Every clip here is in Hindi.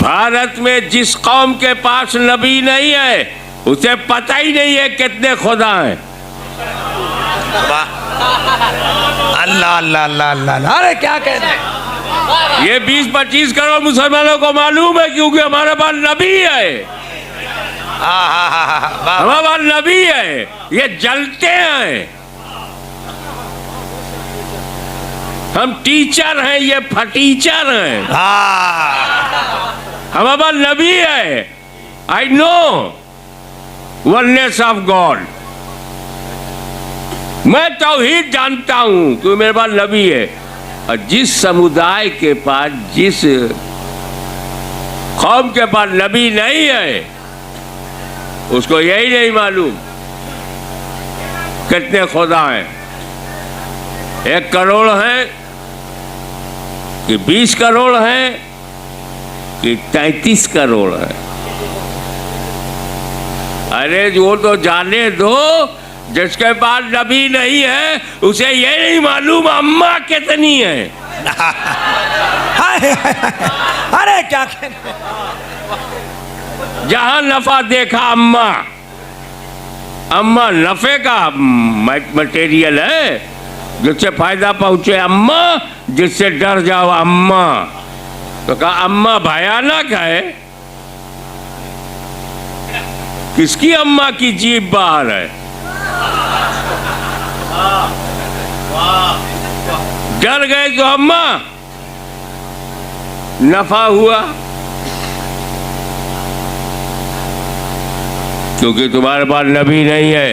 भारत में जिस कौम के पास नबी नहीं है उसे पता ही नहीं है कितने खुदा हैं। अल्लाह अल्लाह अल्लाह अल्लाह, अरे क्या कह रहे हैं? ये 20-25 करोड़ मुसलमानों को मालूम है क्योंकि हमारे पास नबी है। हमारे पास नबी है, ये जलते हैं। हम टीचर हैं, ये फटीचर हैं। हमारे पास नबी है। I know oneness of God. मैं तौहीद जानता हूं कि मेरे पास नबी है। और जिस समुदाय के पास, जिस कौम के पास नबी नहीं है उसको यही नहीं मालूम कितने खुदा हैं। 1 करोड़ हैं कि 20 करोड़ हैं कि 33 करोड़ हैं। अरे वो तो जाने दो, जिसके पास नबी नहीं है उसे ये नहीं मालूम अम्मा कितनी है। अरे क्या कहते? जहां नफा देखा अम्मा, अम्मा नफे का मटेरियल है, जिससे फायदा पहुंचे अम्मा, जिससे डर जाओ अम्मा। तो कहा अम्मा भयानक है। किसकी अम्मा की जीभ बाहर है? डर गए तो अम्मा, नफा हुआ। क्योंकि तुम्हारे पास नबी नहीं है।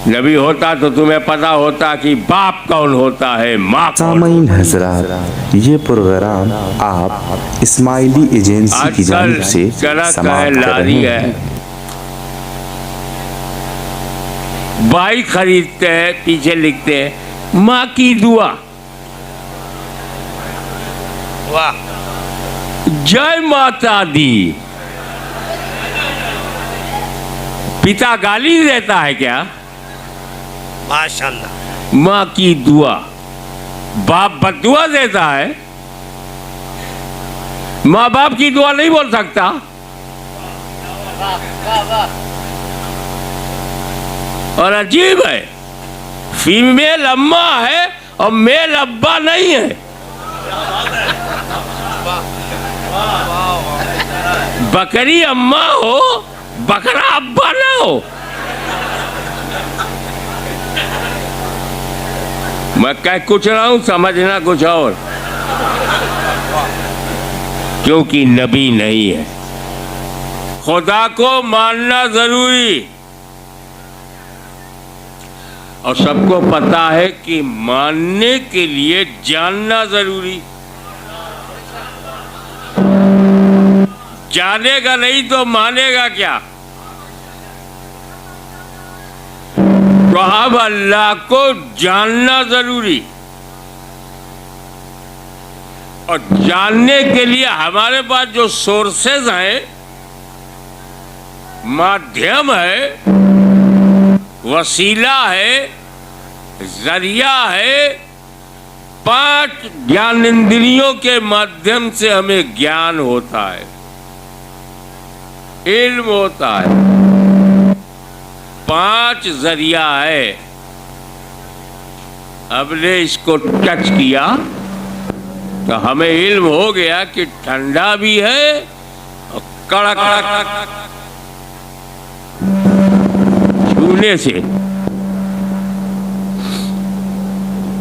नबी होता तो तुम्हें पता होता कि बाप कौन होता है, माँ कौन। सामईन हज़रात, ये प्रोग्राम आप इस्माइली एजेंसी की जानिब से समाप्त कर रहे हैं। बाइक खरीदते हैं, पीछे लिखते हैं माँ की दुआ। वाह, जय माता दी। पिता गाली देता है क्या? माशाल्लाह। माँ की दुआ। बाप बद्दुआ देता है। माँ बाप की दुआ नहीं बोल सकता। और अजीब है, फीमेल अम्मा है और मेल अब्बा नहीं है। बकरी अम्मा हो, बकरा अब्बा ना हो। मैं कह कुछ रहा हूं, समझना कुछ और। क्योंकि नबी नहीं है। खुदा को मानना जरूरी, और सबको पता है कि मानने के लिए जानना जरूरी। जानेगा नहीं तो मानेगा क्या? तो अब अल्लाह को जानना जरूरी। और जानने के लिए हमारे पास जो सोर्सेज हैं, माध्यम है, वसीला है, जरिया है, 5 ज्ञानेंद्रियों के माध्यम से हमें ज्ञान होता है, इल्म होता है। 5 जरिया है। अब ने इसको टच किया तो हमें इल्म हो गया कि ठंडा भी है और कड़क छूने से।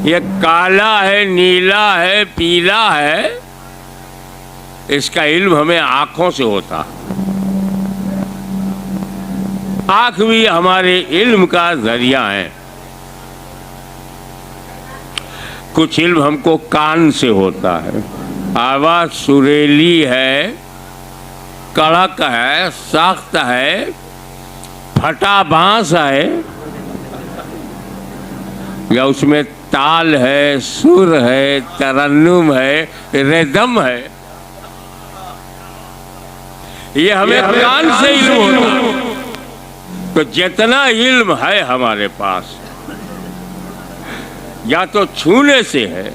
ये काला है, नीला है, पीला है, इसका इल्म हमें आंखों से होता। आंख भी हमारे इल्म का जरिया है। कुछ इल्म हमको कान से होता है। आवाज सुरीली है, कड़क है, सख्त है, फटा बांस है, या उसमें ताल है, सुर है, तरन्नुम है, रिदम है। ये हमें कान से इल्म होता। तो जितना इल्म है हमारे पास, या तो छूने से है,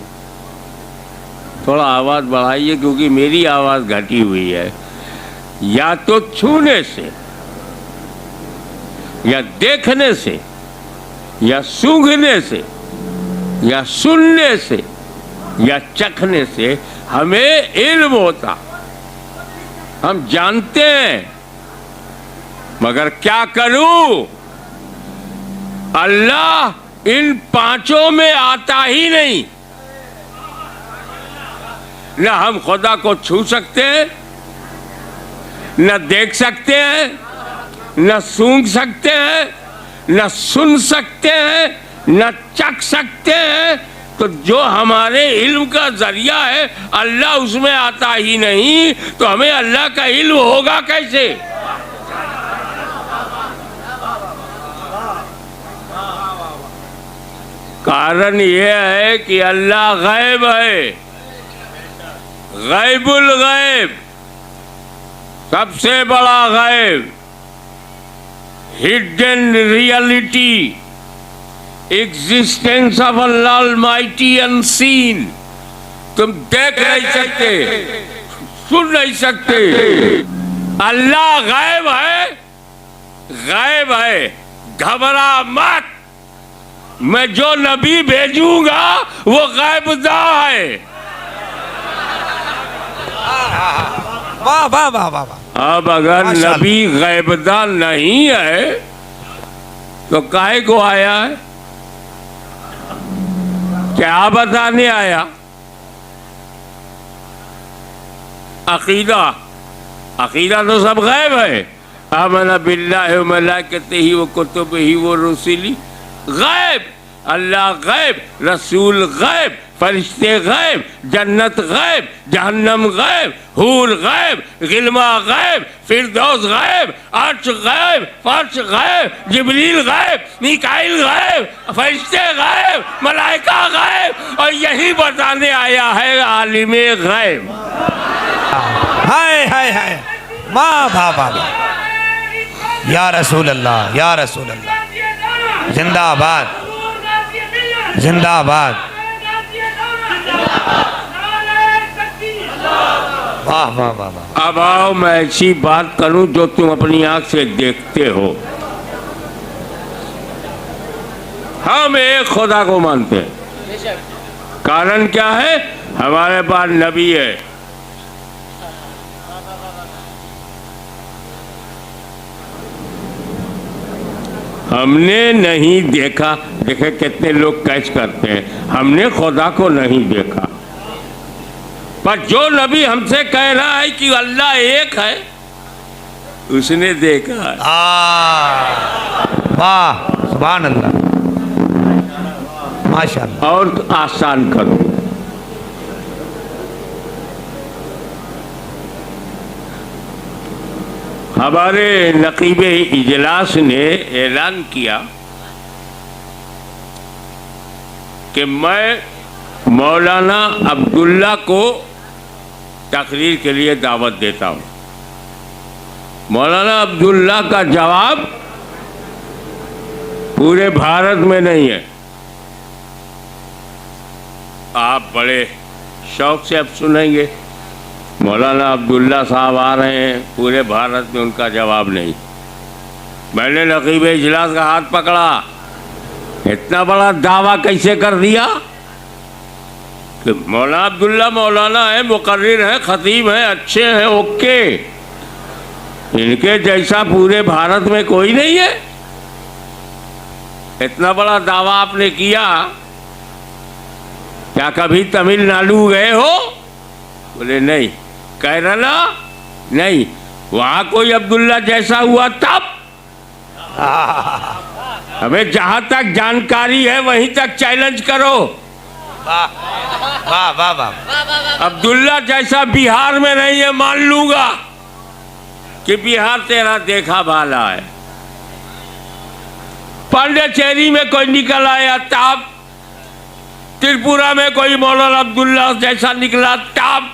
थोड़ा आवाज़ बढ़ाइए क्योंकि मेरी आवाज़ घटी हुई है। या तो छूने से, या देखने से, या सूंघने से, या सुनने से, या चखने से हमें इल्म होता, हम जानते हैं। मगर क्या करूं, अल्लाह इन पांचों में आता ही नहीं। न हम खुदा को छू सकते हैं, न देख सकते हैं, न सूंघ सकते हैं, न सुन सकते हैं, न चख सकते हैं। तो जो हमारे इल्म का जरिया है अल्लाह उसमें आता ही नहीं, तो हमें अल्लाह का इल्म होगा कैसे? कारण यह है कि अल्लाह गैब है, गैबुल गैब, सबसे बड़ा गैब, hidden reality, existence of Allah almighty unseen. तुम देख नहीं सकते, सुन नहीं सकते, अल्लाह गैब है, गैब है। घबरा मत, मैं जो नबी भेजूंगा वो गैबदा है। वाह वाह वाह वाह वाह। अब अगर नबी गैबदा नहीं है तो काहे को आया है? क्या बताने आया? अकीदा, अकीदा तो सब गैब है। आमना बिल्लाहि व मलाइकतिही व कुतुबिही व रुसुलिही, गैब। अल्लाह गैब, रसूल गैब, फरिश्ते गैब, जन्नत गैब, जहन्नम गैब, हूर गैब, गिलमा गैब, फिरदौस गैब, अर्श गैब, फर्श गैब, जिब्रील गैब, मिकाइल गैब, फरिश्ते गैब, मलाइका गैब। और यही बताने आया है आलिमे गैब। हाय हाय हाय, वाह वाह वाह, या रसूल अल्लाह, या रसूल अल्लाह, जिंदाबाद जिंदाबाद, वाह वाह वाह वाह। अब आओ मैं ऐसी बात करूं जो तुम अपनी आंख से देखते हो। हम एक खुदा को मानते हैं। कारण क्या है? हमारे पास नबी है। हमने नहीं देखा, देखे कितने लोग कैच करते हैं, हमने खुदा को नहीं देखा, पर जो नबी हमसे कह रहा है कि अल्लाह एक है उसने देखा है। वाह, सुभान अल्लाह, माशाअल्लाह। और आसान करो, हमारे नकीबे इजलास ने ऐलान किया कि मैं मौलाना अब्दुल्ला को तकरीर के लिए दावत देता हूँ। मौलाना अब्दुल्ला का जवाब पूरे भारत में नहीं है। आप बड़े शौक से अब सुनेंगे, मौलाना अब्दुल्ला साहब आ रहे हैं, पूरे भारत में उनका जवाब नहीं। मैंने नकीब इजलास का हाथ पकड़ा, इतना बड़ा दावा कैसे कर दिया कि मौलाना अब्दुल्ला मौलाना है, मुकर्रिर है, खतीब है, अच्छे हैं, ओके, इनके जैसा पूरे भारत में कोई नहीं है। इतना बड़ा दावा आपने किया, क्या कभी तमिलनाडु गए हो? बोले नहीं। केरला नहीं, वहां कोई अब्दुल्ला जैसा हुआ तब? हमें जहां तक जानकारी है वहीं तक चैलेंज करो। वाह वाह वाह वाह। अब्दुल्ला जैसा बिहार में नहीं है, मान लूंगा कि बिहार तेरा देखा भाला है। पांडिचेरी में कोई निकल आया तब, त्रिपुरा में कोई मौलाना अब्दुल्ला जैसा निकला तब।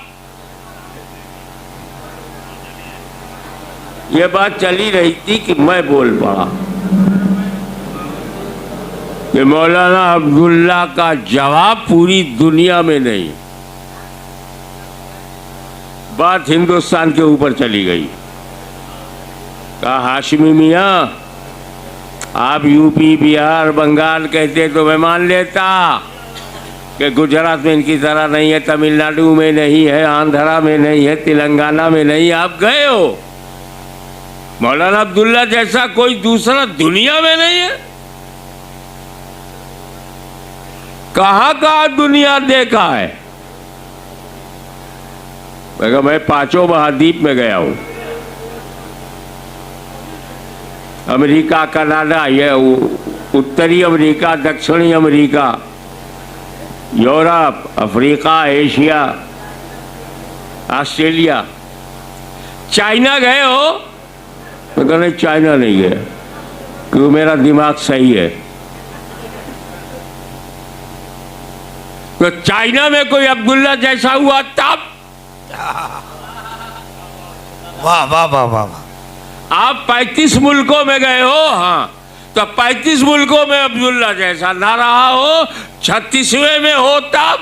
ये बात चली रही थी कि मैं बोल पड़ा कि मौलाना अब्दुल्ला का जवाब पूरी दुनिया में नहीं। बात हिंदुस्तान के ऊपर चली गई। कहा हाशमी मियाँ, आप यूपी बिहार बंगाल कहते तो मैं मान लेता कि गुजरात में इनकी तरह नहीं है, तमिलनाडु में नहीं है, आंध्रा में नहीं है, तेलंगाना में नहीं। आप गए हो, मौलाना अब्दुल्ला जैसा कोई दूसरा दुनिया में नहीं है। कहाँ कहाँ दुनिया देखा है? मैं 5 महाद्वीप में गया हूं, अमेरिका, कनाडा, ये उत्तरी अमेरिका, दक्षिणी America, Europe, Africa, Asia, Australia. China गए हो? मैं कहना चाइना नहीं गया, क्योंकि मेरा दिमाग सही है। तो चाइना में कोई अब्दुल्ला जैसा हुआ तब? वाह वाह वाह वाह वाह। आप 35 मुल्कों में गए हो, हाँ, तो 35 मुल्कों में अब्दुल्ला जैसा ना रहा हो, 36वें में हो तब?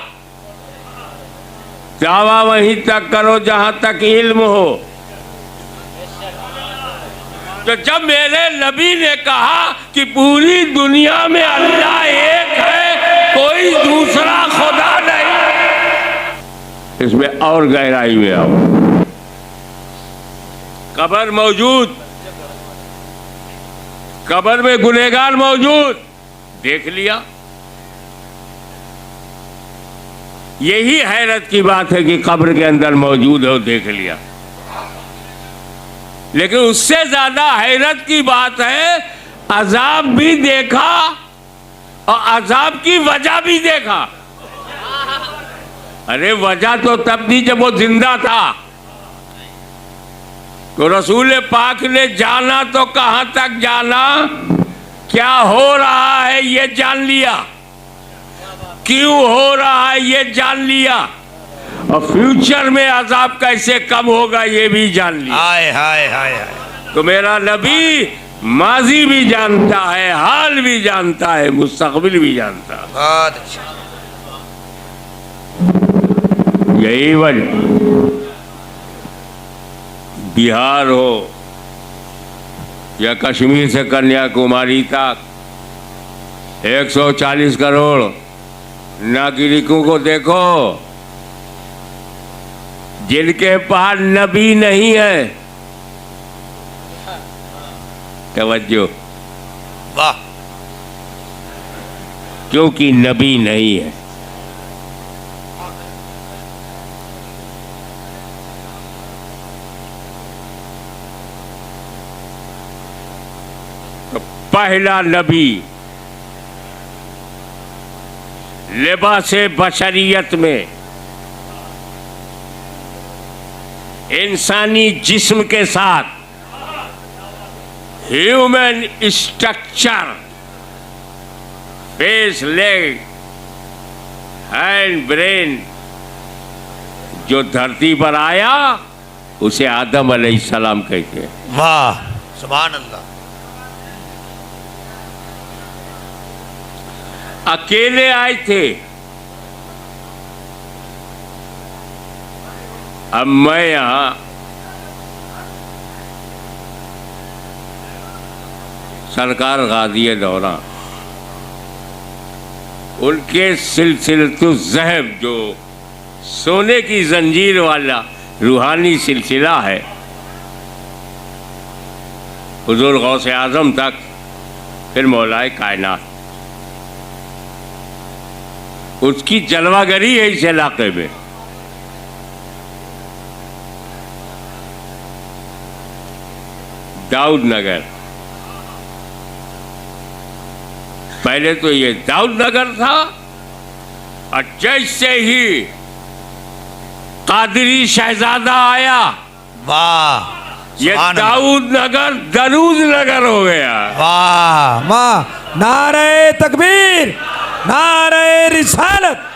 दावा वहीं तक करो जहां तक इल्म हो। तो जब मेरे नबी ने कहा कि पूरी दुनिया में अल्लाह एक है, कोई दूसरा खुदा नहीं, इसमें और गहराई में आओ। कब्र मौजूद, कब्र में गुनहगार मौजूद, देख लिया। यही हैरत की बात है कि कब्र के अंदर मौजूद हो, देख लिया। लेकिन उससे ज्यादा हैरत की बात है, अजाब भी देखा और अजाब की वजह भी देखा। अरे वजह तो तब थी जब वो जिंदा था। तो रसूल पाक ने जाना तो कहां तक जाना, क्या हो रहा है ये जान लिया, क्यों हो रहा है ये जान लिया, और फ्यूचर में अजाब कैसे कम होगा ये भी जान लिया। हाय हाय हाय हाय। तो मेरा नबी माजी भी जानता है, हाल भी जानता है, मुस्तकबिल भी जानता है। बहुत अच्छा। यही वजह, बिहार हो या कश्मीर से कन्याकुमारी तक 140 करोड़ नागरिकों को देखो जिनके पास नबी नहीं है। तवज्जो, वाह। क्योंकि नबी नहीं है। तो पहला नबी लिबासे बशरियत में इंसानी जिस्म के साथ human structure, face, leg, hand, brain, जो धरती पर आया उसे आदम अलैहिस्सलाम कहते हैं। वाह, सुभान अल्लाह। अकेले आए थे। अब मैं यहां सरकार गाज़ी दौरा, उनके सिलसिलतु ज़हब, जो सोने की जंजीर वाला रूहानी सिलसिला है, हुज़ूर गौसे आज़म तक, फिर मौलाए कायनात, उसकी जलवागरी है इस इलाके में। दाऊद नगर, पहले तो ये दाऊद नगर था, और जैसे ही कादरी शहजादा आया, वाह, ये दाऊद नगर दरूद नगर हो गया। वाह वाह। नारे तकबीर, नारे रिसालत।